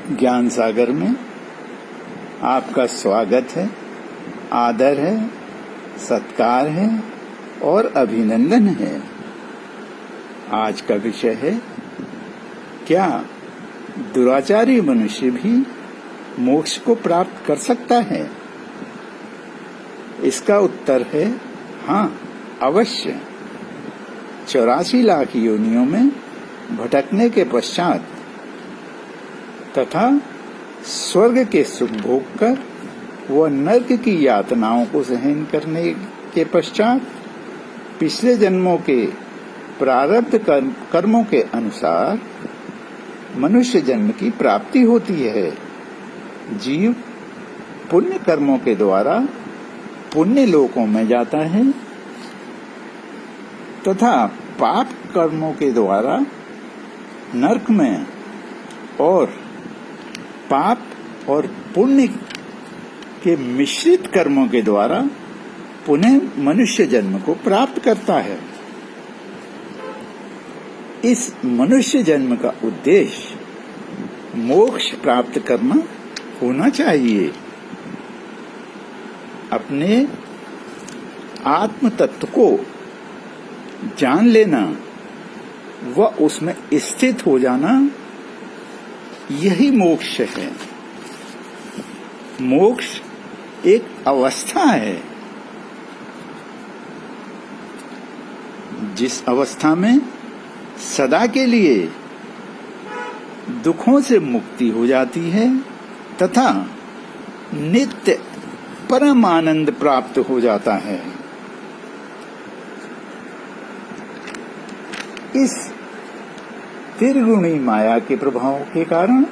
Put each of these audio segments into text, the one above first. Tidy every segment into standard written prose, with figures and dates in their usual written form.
ज्ञान सागर में आपका स्वागत है, आदर है, सत्कार है और अभिनंदन है। आज का विषय है, क्या दुराचारी मनुष्य भी मोक्ष को प्राप्त कर सकता है? इसका उत्तर है हाँ, अवश्य। 84 लाख योनियों में भटकने के पश्चात तथा स्वर्ग के सुख भोग कर व नरक की यातनाओं को सहन करने के पश्चात पिछले जन्मों के प्रारब्ध कर्मों के अनुसार मनुष्य जन्म की प्राप्ति होती है। जीव पुण्य कर्मों के द्वारा पुण्य लोकों में जाता है तथा पाप कर्मों के द्वारा नरक में और पाप और पुण्य के मिश्रित कर्मों के द्वारा पुनः मनुष्य जन्म को प्राप्त करता है। इस मनुष्य जन्म का उद्देश्य मोक्ष प्राप्त करना होना चाहिए। अपने आत्म तत्व को जान लेना व उसमें स्थित हो जाना, यही मोक्ष है। मोक्ष एक अवस्था है, जिस अवस्था में सदा के लिए दुखों से मुक्ति हो जाती है तथा नित्य परम आनंद प्राप्त हो जाता है। इस त्रिगुणी माया के प्रभाव के कारण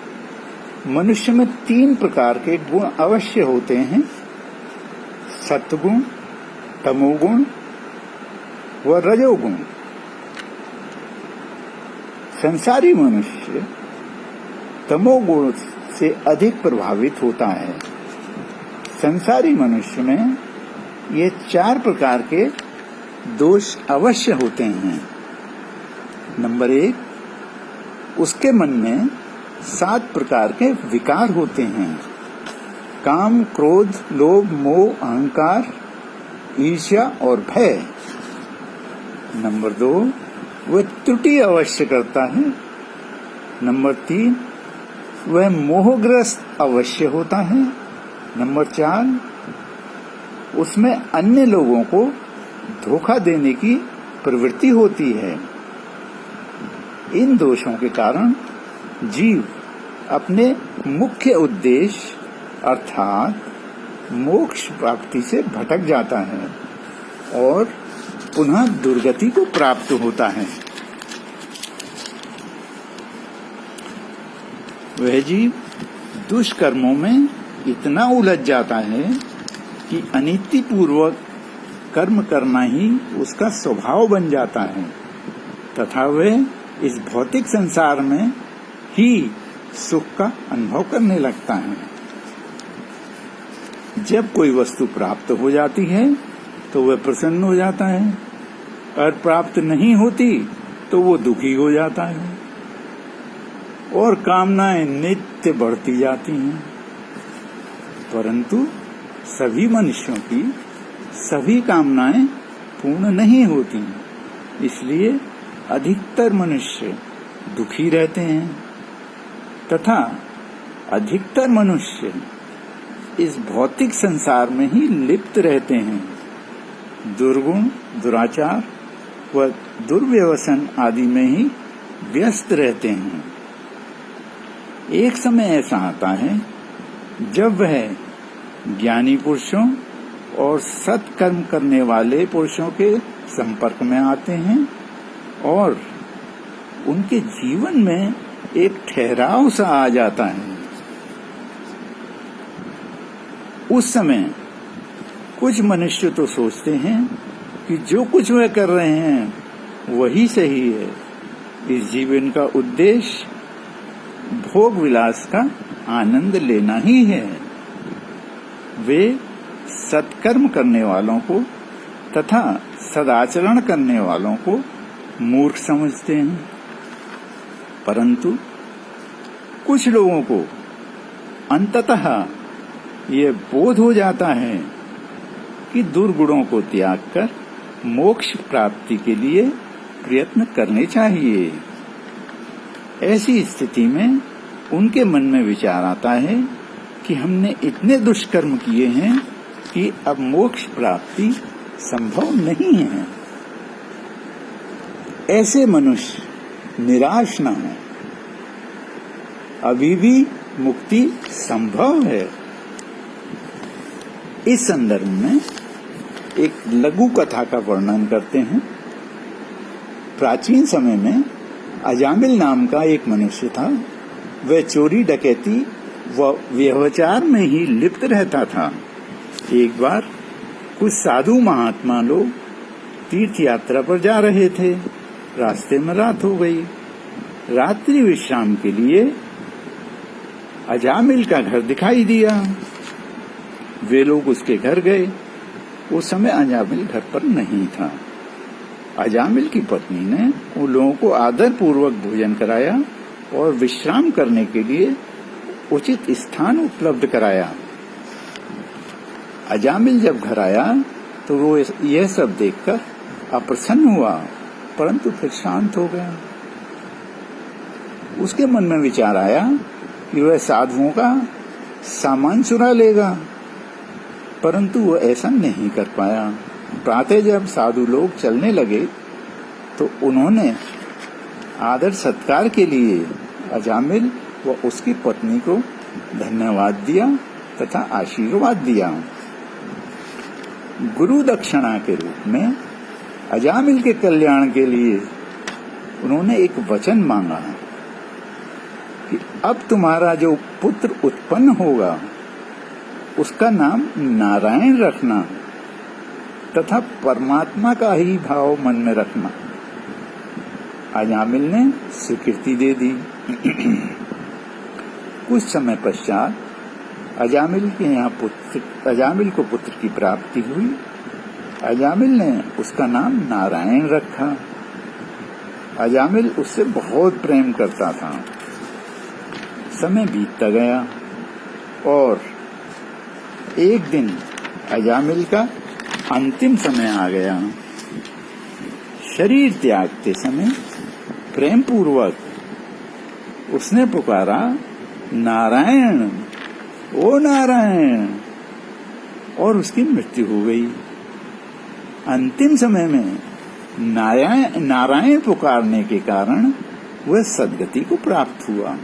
मनुष्य में 3 प्रकार के गुण अवश्य होते हैं: सत्वगुण, तमोगुण व रजोगुण। संसारी मनुष्य तमोगुण से अधिक प्रभावित होता है। संसारी मनुष्य में ये 4 प्रकार के दोष अवश्य होते हैं। नंबर 1, उसके मन में 7 प्रकार के विकार होते हैं: काम, क्रोध, लोभ, मोह, अहंकार, ईर्ष्या और भय। नंबर 2, वह त्रुटि अवश्य करता है। नंबर 3, वह मोहग्रस्त अवश्य होता है। नंबर 4, उसमें अन्य लोगों को धोखा देने की प्रवृत्ति होती है। इन दोषों के कारण जीव अपने मुख्य उद्देश्य अर्थात मोक्ष प्राप्ति से भटक जाता है और पुनः दुर्गति को प्राप्त होता है। वह जीव दुष्कर्मों में इतना उलझ जाता है कि अनीतिपूर्वक कर्म करना ही उसका स्वभाव बन जाता है तथा वह इस भौतिक संसार में ही सुख का अनुभव करने लगता है। जब कोई वस्तु प्राप्त हो जाती है तो वह प्रसन्न हो जाता है और प्राप्त नहीं होती तो वो दुखी हो जाता है और कामनाएं नित्य बढ़ती जाती हैं। परंतु सभी मनुष्यों की सभी कामनाएं पूर्ण नहीं होती, इसलिए अधिकतर मनुष्य दुखी रहते हैं तथा अधिकतर मनुष्य इस भौतिक संसार में ही लिप्त रहते हैं। दुर्गुण, दुराचार व दुर्व्यसन आदि में ही व्यस्त रहते हैं। एक समय ऐसा आता है जब वह ज्ञानी पुरुषों और सत्कर्म करने वाले पुरुषों के संपर्क में आते हैं और उनके जीवन में एक ठहराव सा आ जाता है। उस समय कुछ मनुष्य तो सोचते हैं कि जो कुछ वह कर रहे हैं वही सही है। इस जीवन का उद्देश्य भोग विलास का आनंद लेना ही है। वे सत्कर्म करने वालों को तथा सदाचरण करने वालों को मूर्ख समझते हैं, परंतु कुछ लोगों को अंततः ये बोध हो जाता है कि दुर्गुणों को त्याग कर मोक्ष प्राप्ति के लिए प्रयत्न करने चाहिए। ऐसी स्थिति में उनके मन में विचार आता है कि हमने इतने दुष्कर्म किए हैं कि अब मोक्ष प्राप्ति संभव नहीं है। ऐसे मनुष्य निराश न हो, अभी भी मुक्ति संभव है। इस संदर्भ में एक लघु कथा का वर्णन करते हैं। प्राचीन समय में अजामिल नाम का एक मनुष्य था। वह चोरी डकैती व व्यभिचार में ही लिप्त रहता था। एक बार कुछ साधु महात्मा लोग तीर्थ यात्रा पर जा रहे थे। रास्ते में रात हो गई। रात्रि विश्राम के लिए अजामिल का घर दिखाई दिया। वे लोग उसके घर गए। उस समय अजामिल घर पर नहीं था। अजामिल की पत्नी ने उन लोगों को आदर पूर्वक भोजन कराया और विश्राम करने के लिए उचित स्थान उपलब्ध कराया। अजामिल जब घर आया तो वो यह सब देखकर अप्रसन्न हुआ, परंतु फिर शांत हो गया। उसके मन में विचार आया कि वह साधुओं का सामान चुरा लेगा, परंतु वह ऐसा नहीं कर पाया। प्रातः जब साधु लोग चलने लगे तो उन्होंने आदर सत्कार के लिए अजामिल व उसकी पत्नी को धन्यवाद दिया तथा आशीर्वाद दिया। गुरु दक्षिणा के रूप में अजामिल के कल्याण के लिए उन्होंने एक वचन मांगा कि अब तुम्हारा जो पुत्र उत्पन्न होगा उसका नाम नारायण रखना तथा परमात्मा का ही भाव मन में रखना। अजामिल ने स्वीकृति दे दी। कुछ समय पश्चात अजामिल को पुत्र की प्राप्ति हुई। अजामिल ने उसका नाम नारायण रखा। अजामिल उससे बहुत प्रेम करता था। समय बीतता गया और एक दिन अजामिल का अंतिम समय आ गया। शरीर त्यागते समय प्रेम पूर्वक उसने पुकारा, नारायण, ओ नारायण, और उसकी मृत्यु हो गई। अंतिम समय में नारायण पुकारने के कारण वह सद्गति को प्राप्त हुआ।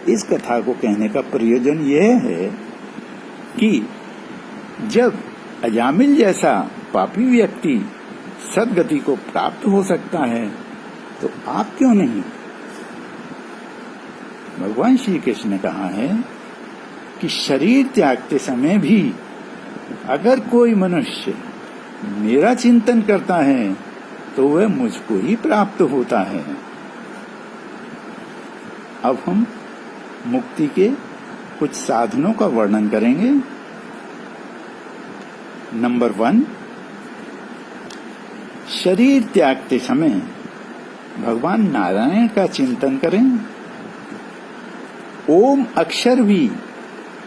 इस कथा को कहने का प्रयोजन यह है कि जब अजामिल जैसा पापी व्यक्ति सद्गति को प्राप्त हो सकता है तो आप क्यों नहीं। भगवान श्री कृष्ण ने कहा है कि शरीर त्यागते समय भी अगर कोई मनुष्य मेरा चिंतन करता है तो वह मुझको ही प्राप्त होता है। अब हम मुक्ति के कुछ साधनों का वर्णन करेंगे। नंबर 1, शरीर त्यागते समय भगवान नारायण का चिंतन करें। ओम अक्षर भी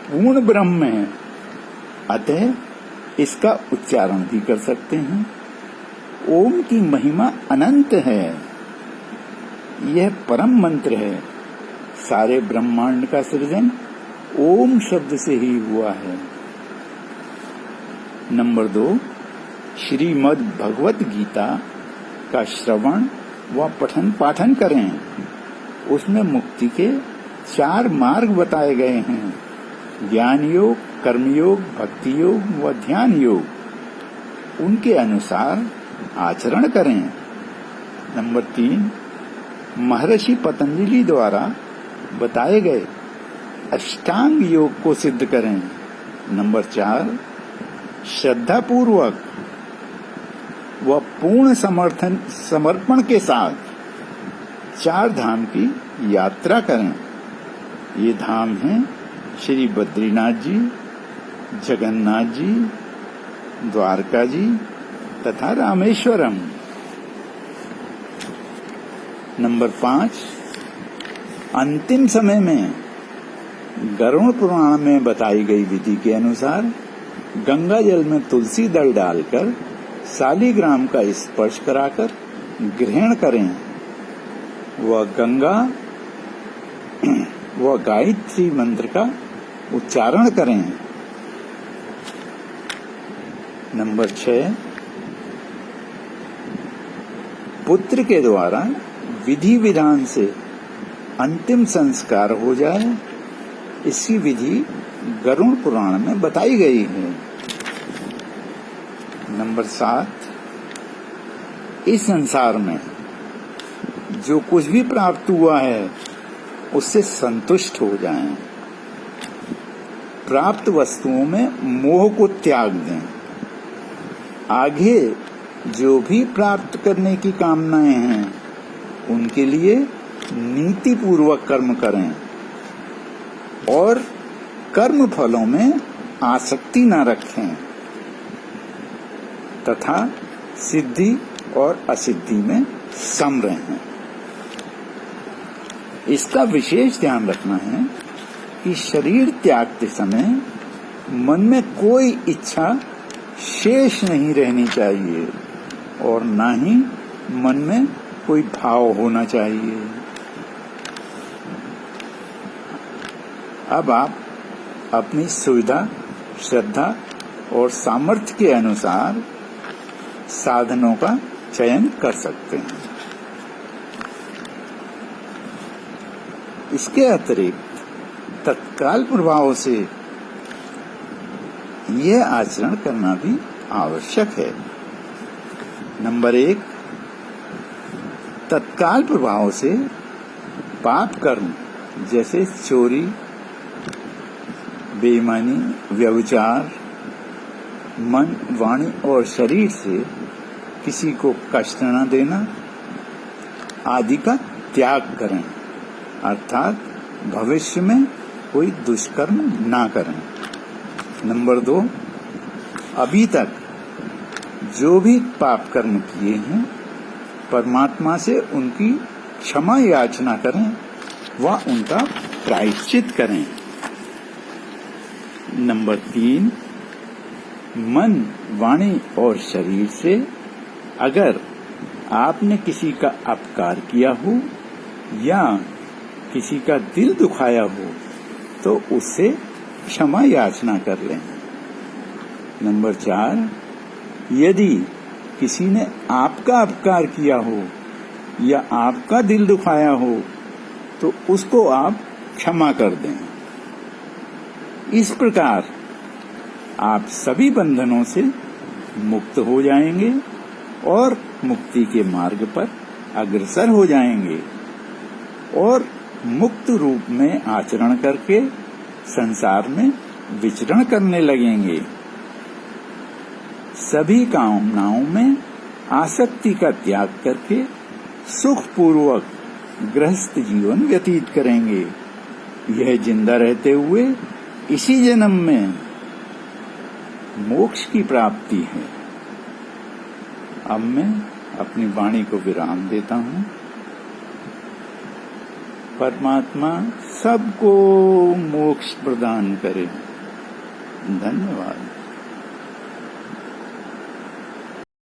पूर्ण ब्रह्म है, अतः इसका उच्चारण भी कर सकते हैं। ओम की महिमा अनंत है। यह परम मंत्र है। सारे ब्रह्मांड का सृजन ओम शब्द से ही हुआ है। नंबर 2, श्रीमद् भगवत गीता का श्रवण व पठन पाठन करें। उसमें मुक्ति के 4 मार्ग बताए गए हैं: ज्ञान योग, कर्मयोग, भक्ति योग व ध्यान योग। उनके अनुसार आचरण करें। नंबर 3, महर्षि पतंजलि द्वारा बताए गए अष्टांग योग को सिद्ध करें। नंबर 4, श्रद्धा पूर्वक व पूर्ण समर्पण के साथ 4 धाम की यात्रा करें। ये धाम हैं श्री बद्रीनाथ जी, जगन्नाथ जी, द्वारका जी तथा रामेश्वरम। नंबर 5, अंतिम समय में गरुड़ पुराण में बताई गई विधि के अनुसार गंगा जल में तुलसी दल डालकर शालिग्राम का स्पर्श कराकर ग्रहण करें। वह गायत्री मंत्र का उच्चारण करें। नंबर 6, पुत्र के द्वारा विधि विधान से अंतिम संस्कार हो जाए, इसकी विधि गरुड़ पुराण में बताई गई है। नंबर 7, इस संसार में जो कुछ भी प्राप्त हुआ है उससे संतुष्ट हो जाएं। प्राप्त वस्तुओं में मोह को त्याग दें। आगे जो भी प्राप्त करने की कामनाएं हैं उनके लिए नीति पूर्वक कर्म करें और कर्म फलों में आसक्ति न रखें तथा सिद्धि और असिद्धि में सम रहें। इसका विशेष ध्यान रखना है कि शरीर त्यागते समय मन में कोई इच्छा शेष नहीं रहनी चाहिए और न ही मन में कोई भाव होना चाहिए। अब आप अपनी सुविधा, श्रद्धा और सामर्थ्य के अनुसार साधनों का चयन कर सकते हैं। इसके अतिरिक्त तत्काल प्रभाव से यह आचरण करना भी आवश्यक है। नंबर 1, तत्काल प्रभाव से पाप कर्म जैसे चोरी, बेईमानी, व्यभिचार, मन, वाणी और शरीर से किसी को कष्ट न देना आदि का त्याग करें, अर्थात भविष्य में कोई दुष्कर्म ना करें। नंबर 2, अभी तक जो भी पाप कर्म किए हैं परमात्मा से उनकी क्षमा याचना करें व उनका प्रायश्चित करें। नंबर 3, मन, वाणी और शरीर से अगर आपने किसी का अपकार किया हो या किसी का दिल दुखाया हो तो उससे क्षमा याचना कर लें। नंबर 4, यदि किसी ने आपका अपकार किया हो या आपका दिल दुखाया हो तो उसको आप क्षमा कर दें। इस प्रकार आप सभी बंधनों से मुक्त हो जाएंगे और मुक्ति के मार्ग पर अग्रसर हो जाएंगे और मुक्त रूप में आचरण करके संसार में विचरण करने लगेंगे। सभी कामनाओं में आसक्ति का त्याग करके सुख पूर्वक गृहस्थ जीवन व्यतीत करेंगे। यह जिंदा रहते हुए इसी जन्म में मोक्ष की प्राप्ति है। अब मैं अपनी वाणी को विराम देता हूँ। परमात्मा सबको मोक्ष प्रदान करे। धन्यवाद।